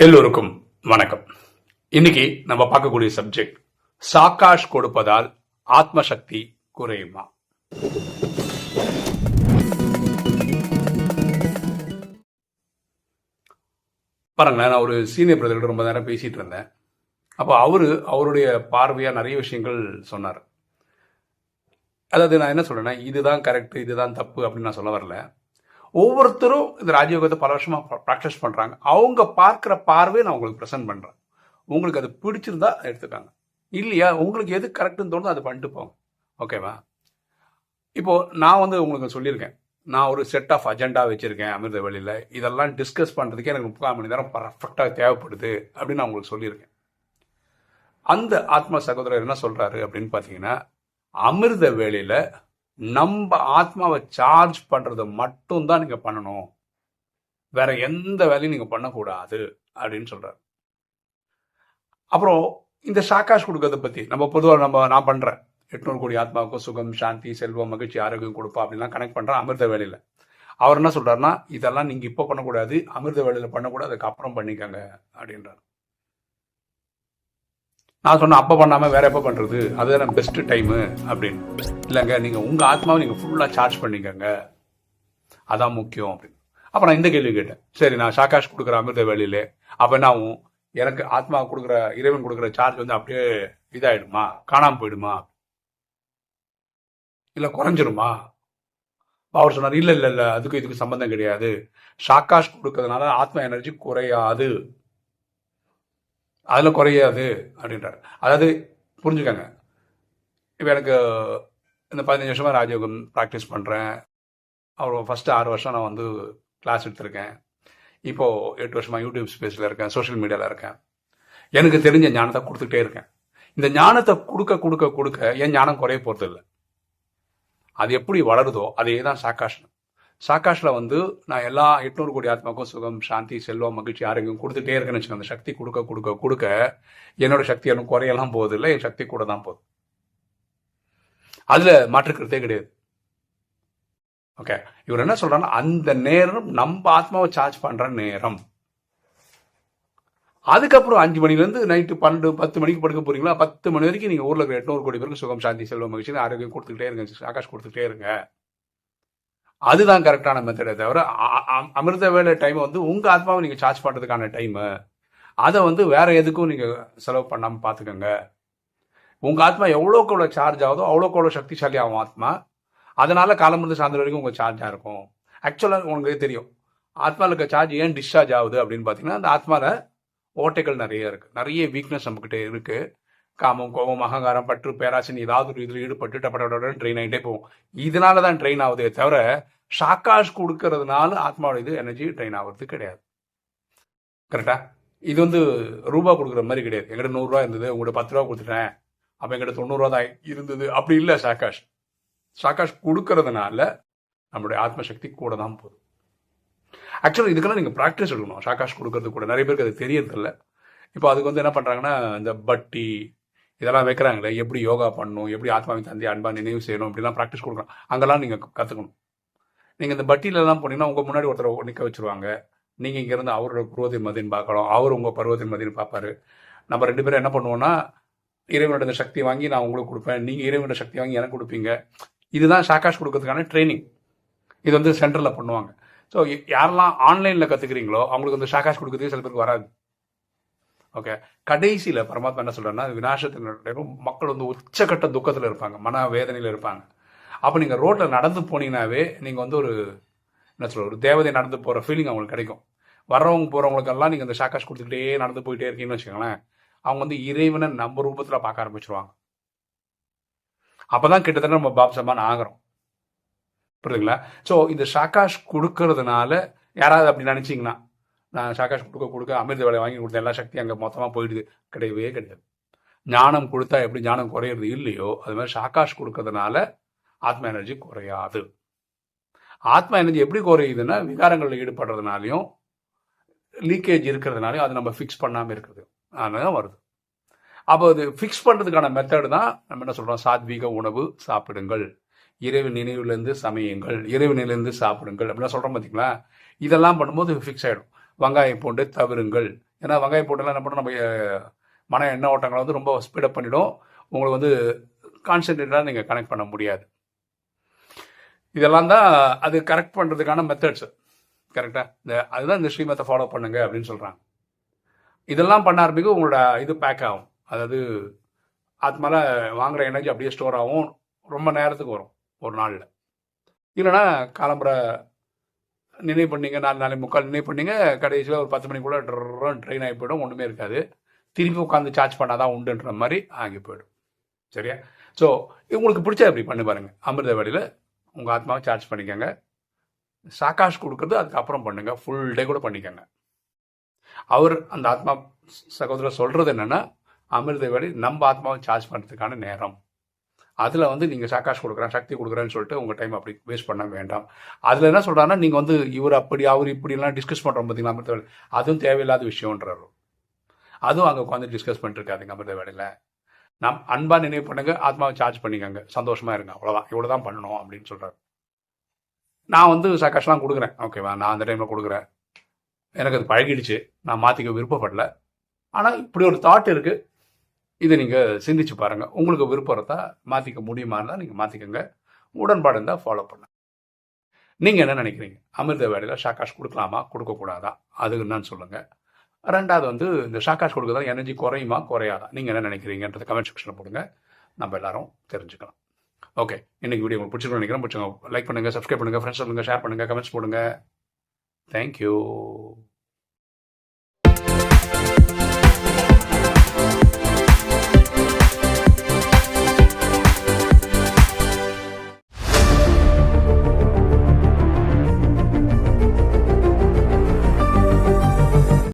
எல்லோருக்கும் வணக்கம். இன்னைக்கு நம்ம பார்க்கக்கூடிய சப்ஜெக்ட், சாக்காஷ் கொடுப்பதால் ஆத்ம சக்தி குறையுமா? பாருங்களேன், நான் ஒரு சீனியர் பிரதர்கிட்ட ரொம்ப நேரம் பேசிட்டு இருந்தேன். அப்போ அவருடைய பார்வையா நிறைய விஷயங்கள் சொன்னார். அதாவது நான் என்ன சொல்றேன்னா, இதுதான் கரெக்ட், இதுதான் தப்பு அப்படின்னு நான் சொல்ல வரல. ஒவ்வொருத்தரும் இந்த ராஜயோகத்தை பல வருஷமா ப்ராக்டிஸ் பண்றாங்க. அவங்க பார்க்குற பார்வையை நான் உங்களுக்கு ப்ரெசென்ட் பண்றேன். உங்களுக்கு அது பிடிச்சிருந்தா எடுத்துக்காங்க, இல்லையா உங்களுக்கு எது கரெக்டுன்னு தோணுதோ அதை பண்ணிட்டு போங்க. ஓகேவா? இப்போ நான் உங்களுக்கு சொல்லியிருக்கேன், நான் ஒரு செட் ஆஃப் அஜெண்டா வச்சிருக்கேன் அமிர்த வழியில். இதெல்லாம் டிஸ்கஸ் பண்ணுறதுக்கே எனக்கு 30 மணி நேரம் பர்ஃபெக்டாக தேவைப்படுது அப்படின்னு நான் உங்களுக்கு சொல்லியிருக்கேன். அந்த ஆத்மா சகோதரர் என்ன சொல்றாரு அப்படின்னு பார்த்தீங்கன்னா, அமிர்த வேளையில நம்ம ஆத்மாவை சார்ஜ் பண்றது மட்டும் தான் நீங்க பண்ணணும், வேற எந்த வேலையும் நீங்க பண்ணக்கூடாது அப்படின்னு சொல்றாரு. அப்புறம் இந்த சாக்காஷ் கொடுக்கறத பத்தி நம்ம பொதுவாக நான் பண்றேன், 800 கோடி ஆத்மாவுக்கும் சுகம், சாந்தி, செல்வம், மகிழ்ச்சி, ஆரோக்கியம் கொடுப்பா அப்படின்லாம் கனெக்ட் பண்றேன் அமிர்த வேலையில. அவர் என்ன சொல்றாருன்னா, இதெல்லாம் நீங்க இப்ப பண்ணக்கூடாது, அமிர்த வேலையில பண்ணக்கூடாது, அதுக்கு அப்புறம் பண்ணிக்கங்க அப்படின்றாரு. நான் சொன்னேன், அப்போ பண்ணாமல் வேற எப்போ பண்ணுறது, அதுதான் பெஸ்ட் டைமு அப்படின்னு. இல்லைங்க, நீங்கள் உங்கள் ஆத்மாவை நீங்கள் ஃபுல்லாக சார்ஜ் பண்ணிக்கங்க, அதான் முக்கியம் அப்படின்னு. அப்போ நான் இந்த கேள்வி கேட்டேன், சரி நான் சாக்காஷ் கொடுக்குற அமிர்த வேலையிலே அப்போ என்ன ஆகும், எனக்கு ஆத்மா கொடுக்குற, இறைவன் கொடுக்குற சார்ஜ் அப்படியே இதாயிடுமா, காணாமல் போயிடுமா, இல்லை குறைஞ்சிருமா? அவர் சொன்னார், இல்லை இல்லை இல்லை, அதுக்கும் இதுக்கு சம்பந்தம் கிடையாது. சாக்காஷ் கொடுக்கறதுனால ஆத்மா எனர்ஜி குறையாது, அதில் குறையாது அப்படின்றார். அதாவது புரிஞ்சுக்கங்க, இப்போ எனக்கு இந்த 15 வருஷமாக ராஜயோகம் ப்ராக்டிஸ் பண்ணுறேன். அவர் ஃபஸ்ட்டு 6 வருஷம் நான் கிளாஸ் எடுத்திருக்கேன். இப்போது 8 வருஷமாக யூடியூப் ஸ்பேஸில் இருக்கேன், சோஷியல் மீடியாவில் இருக்கேன். எனக்கு தெரிஞ்ச ஞானத்தை கொடுத்துக்கிட்டே இருக்கேன். இந்த ஞானத்தை கொடுக்க கொடுக்க கொடுக்க என் ஞானம் குறைய போகிறது இல்லை. அது எப்படி வளருதோ அதே தான் சாக்காஷ். சாக்காஷில் நான் எல்லா 800 கோடி ஆத்மாவுக்கும் சுகம், சாந்தி, செல்வம், மகிழ்ச்சி, ஆரோக்கியம் கொடுத்துட்டே இருக்கேன்னு வச்சுக்கோங்க. அந்த சக்தி கொடுக்க கொடுக்க கொடுக்க என்னோட சக்தி எனக்கு குறையெல்லாம் போகுது இல்லை, என் சக்தி கூட தான் போகுது. அதில் மாற்றுக்கிறதே கிடையாது. ஓகே, இவர் என்ன சொல்றாருன்னா, அந்த நேரம் நம்ம ஆத்மாவை சார்ஜ் பண்ற நேரம். அதுக்கப்புறம் 5 மணிலேருந்து நைட்டு 12, 10 மணிக்கு படுக்க போறீங்களா, 10 மணி வரைக்கும் நீங்கள் ஊரில் இருக்கிற 800 கோடி பேருக்கு சுகம், சாந்தி, செல்வம், மகிழ்ச்சி, ஆரோக்கியம் கொடுத்துக்கிட்டே இருங்க, சாக்காஷ் கொடுத்துக்கிட்டே இருங்க. அதுதான் கரெக்டான மெத்தடே தவிர அமிர்த வேலை டைம் உங்க ஆத்மாவை நீங்க சார்ஜ் பண்றதுக்கான டைம். அதை வேற எதுக்கும் நீங்க செலவு பண்ணாம பாத்துக்கோங்க. உங்க ஆத்மா எவ்வளோக்கு எவ்வளோ சார்ஜ் ஆகுதோ அவ்வளோக்கு எவ்வளோ சக்திசாலி ஆகும் ஆத்மா. அதனால காலமிருந்து சாயந்தரம் வரைக்கும் உங்க சார்ஜா இருக்கும். ஆக்சுவலாக உங்களுக்கு தெரியும், ஆத்மாவில் இருக்க சார்ஜ் ஏன் டிஸ்சார்ஜ் ஆகுது அப்படின்னு பார்த்தீங்கன்னா, அந்த ஆத்மாவில் ஓட்டைகள் நிறைய இருக்கு, நிறைய வீக்னஸ் நம்மகிட்ட இருக்கு. காமம், கோபம், அகங்காரம், பற்று, பேராசினி ஏதாவது ஒரு இதில் ஈடுபட்டு டப்பட ட்ரெயின் ஆகிட்டே போகும். இதனால தான் ட்ரெயின் ஆகுதே தவிர ஷாக்காஷ் கொடுக்கறதுனால ஆத்மாவோட இது எனர்ஜி ட்ரெயின் ஆகுறது கிடையாது. கரெக்டா? இது ரூபா கொடுக்குற மாதிரி கிடையாது. எங்கிட்ட 100 ரூபா இருந்தது, உங்கள்கிட்ட 10 ரூபா கொடுத்துட்டேன், அப்போ எங்கிட்ட 90 ரூபா தான் இருந்தது, அப்படி இல்லை. ஷாக்காஷ் கொடுக்கறதுனால நம்மளுடைய ஆத்மசக்தி கூட தான் போகுது. ஆக்சுவலாக இதுக்கெல்லாம் நீங்கள் ப்ராக்டிஸ் எடுக்கணும். ஷாக்காஷ் கொடுக்கறது கூட நிறைய பேருக்கு அது தெரியறதில்ல. இப்போ அதுக்கு என்ன பண்ணுறாங்கன்னா, இந்த பட்டி இதெல்லாம் வைக்கிறாங்களே, எப்படி யோகா பண்ணணும், எப்படி ஆத்மாவின் தந்தை அன்பா நினைவு செய்யணும், இப்படிலாம் ப்ராக்டிஸ் கொடுக்குறோம். அங்கெல்லாம் நீங்கள் கற்றுக்கணும். நீங்கள் இந்த பட்டியிலலாம் போனீங்கன்னா உங்கள் முன்னாடி ஒருத்தர் நிற்க வச்சுருவாங்க. நீங்கள் இங்கேருந்து அவரோட பருவத்தின் மதின்னு பார்க்கலாம், அவர் உங்கள் பருவத்தின் மதின்னு பார்ப்பாரு. நம்ம 2 பேரும் என்ன பண்ணுவோன்னா, இறைவனோட சக்தி வாங்கி நான் உங்களுக்கு கொடுப்பேன், நீங்கள் இறைவனோட சக்தி வாங்கி எனக்கு கொடுப்பீங்க. இதுதான் ஷாக்காஷ் கொடுக்கறதுக்கான ட்ரைனிங். இது சென்டரில் பண்ணுவாங்க. ஸோ யாரெல்லாம் ஆன்லைனில் கற்றுக்கிறீங்களோ அவங்களுக்கு ஷாக்காஷ் கொடுக்குறதுக்கு சில பேருக்கு வராது. ஓகே, கடைசியில் பரமாத்மா என்ன சொல்கிறேன்னா, விநாசத்தின் மக்கள் உச்சக்கட்ட துக்கத்தில் இருப்பாங்க, மன வேதனையில் இருப்பாங்க. அப்போ நீங்கள் ரோட்டில் நடந்து போனீங்கன்னாவே நீங்கள் ஒரு என்ன சொல்ற, ஒரு தேவதை நடந்து போகிற ஃபீலிங் அவங்களுக்கு கிடைக்கும். வர்றவங்க போகிறவங்களுக்கெல்லாம் நீங்கள் இந்த ஷாக்காஷ் கொடுத்துக்கிட்டே நடந்து போயிட்டே இருக்கீங்கன்னு வச்சுக்கோங்களேன், அவங்க இறைவனை நம்ம ரூபத்தில் பார்க்க ஆரம்பிச்சிருவாங்க. அப்போ தான் கிட்டத்தட்ட நம்ம பாப் சமான் ஆகிறோம். புரியுதுங்களா? ஸோ இந்த ஷாக்காஷ் கொடுக்கறதுனால யாராவது அப்படி நினச்சிங்கன்னா, நான் ஷாக்காஷ் கொடுக்க அமிர்த வேலை வாங்கி கொடுத்த எல்லா சக்தியும் அங்கே மொத்தமாக போயிடுது, கிடையவே கிடையாது. ஞானம் கொடுத்தா எப்படி ஞானம் குறையிறது இல்லையோ, அது மாதிரி ஷாக்காஷ் கொடுக்கறதுனால ஆத்மா எனர்ஜி குறையாது. ஆத்மா எனர்ஜி எப்படி குறையுதுன்னா, விகாரங்களில் ஈடுபடுறதுனாலையும் லீக்கேஜ் இருக்கிறதுனாலையும் அதை நம்ம ஃபிக்ஸ் பண்ணாமல் இருக்கிறது அதனால தான் வருது. அப்போ அது ஃபிக்ஸ் பண்ணுறதுக்கான மெத்தடு தான் நம்ம என்ன சொல்கிறோம், சாத்வீக உணவு சாப்பிடுங்கள், இறைவு நினைவுலேருந்து சமையுங்கள், இறைவு நிலையிலேருந்து சாப்பிடுங்கள் அப்படிலாம் சொல்கிறோம் பார்த்தீங்களா. இதெல்லாம் பண்ணும்போது ஃபிக்ஸ் ஆகிடும். வெங்காயம் பூண்டு தவிருங்கள், ஏன்னா வெங்காயம் போட்டுலாம் என்ன பண்ணோம், நம்ம மன எண்ண ஓட்டங்களை வந்து ரொம்ப ஸ்பீடப் பண்ணிடும். உங்களுக்கு வந்து கான்சென்ட்ரேட்டாக நீங்கள் கனெக்ட் பண்ண முடியாது. இதெல்லாம் தான் அது கரெக்ட் பண்ணுறதுக்கான மெத்தட்ஸ். கரெக்டாக அதுதான் இந்த ஸ்ரீமத்தை ஃபாலோ பண்ணுங்க அப்படின்னு சொல்கிறாங்க. இதெல்லாம் பண்ண ஆரம்பிக்கும் உங்களோட இது பேக் ஆகும். அதாவது ஆத்மால வாங்குற எனர்ஜி அப்படியே ஸ்டோர் ஆகும். ரொம்ப நேரத்துக்கு வரும் ஒரு நாளில். இல்லைன்னா காலம்புற நினைவு பண்ணீங்க, 4:45 நினைவு பண்ணீங்க, கடைசியில் ஒரு 10 மணிக்குள்ளே ட்ரெயின் ஆகி போயிடும், ஒன்றுமே இருக்காது. திருப்பி உட்காந்து சார்ஜ் பண்ணாதான் உண்டுன்ற மாதிரி ஆகி போயிடும். சரியா? ஸோ உங்களுக்கு பிடிச்சா இப்படி பண்ணி பாருங்கள். அமிர்த வேளையில் உங்கள் ஆத்மாவை சார்ஜ் பண்ணிக்கோங்க. சாக்காஷ் கொடுக்குறது அதுக்கப்புறம் பண்ணுங்கள். ஃபுல் டே கூட பண்ணிக்கோங்க. அவர் அந்த ஆத்மா சகோதரர் சொல்கிறது என்னென்னா, அமிர்த வேளை நம்ம ஆத்மாவை சார்ஜ் பண்ணுறதுக்கான நேரம். அதில் வந்து நீங்கள் சாக்காஷ் கொடுக்குறேன், சக்தி கொடுக்குறேன்னு சொல்லிட்டு உங்கள் டைம் அப்படி வேஸ்ட் பண்ண வேண்டாம். அதில் என்ன சொல்கிறாங்கன்னா, நீங்கள் வந்து இவர் அப்படி அவர் இப்படிலாம் டிஸ்கஸ் பண்ணுறோம் பார்த்தீங்களா அமிர்த வேலை, அதுவும் தேவையில்லாத விஷயம்ன்றார். அதுவும் அங்கே உட்காந்து டிஸ்கஸ் பண்ணிட்டு இருக்காதுங்க அமிர்த வேலையில். நாம் அன்பாக நினைவு பண்ணுங்க, ஆத்மாவை சார்ஜ் பண்ணிக்கோங்க, சந்தோஷமாக இருங்க, அவ்வளோதான், இவ்வளோ தான் பண்ணணும் அப்படின்னு சொல்கிறார். நான் வந்து சாக்காஷ்லாம் கொடுக்குறேன், ஓகேவா, நான் அந்த டைமில் கொடுக்குறேன், எனக்கு அது பழகிடுச்சு, நான் மாற்றிக்க விருப்பப்படல. ஆனால் இப்படி ஒரு தாட் இருக்குது, இதை நீங்கள் சிந்திச்சு பாருங்கள். உங்களுக்கு விருப்பம் இருந்தால் மாற்றிக்க முடியுமா இருந்தால் நீங்கள் மாற்றிக்கோங்க, உடன்பாடு இருந்தால் ஃபாலோ பண்ணுங்க. நீங்கள் என்ன நினைக்கிறீங்க? அமிர்த வேலையில் ஷாக்காஷ் கொடுக்கலாமா கொடுக்கக்கூடாதா? அது என்னன்னு சொல்லுங்கள். ரெண்டாவது வந்து இந்த ஷாக்காஷ் கொடுக்குறதா எனர்ஜி குறையுமா குறையாதா? நீங்கள் என்ன நினைக்கிறீங்கன்றத கமெண்ட் செக்ஷனில் போடுங்க, நம்ம எல்லாரும் தெரிஞ்சுக்கலாம். ஓகே, இன்னைக்கு வீடியோ உங்களுக்கு பிடிச்சிருக்கோம் நினைக்கிறேன். பிடிச்சவங்க லைக் பண்ணுங்கள், சப்ஸ்கிரைப் பண்ணுங்கள், ஃப்ரெண்ட்ஸ் சொல்லுங்கள், ஷேர் பண்ணுங்கள், கமெண்ட்ஸ் போடுங்க. தேங்க்யூ.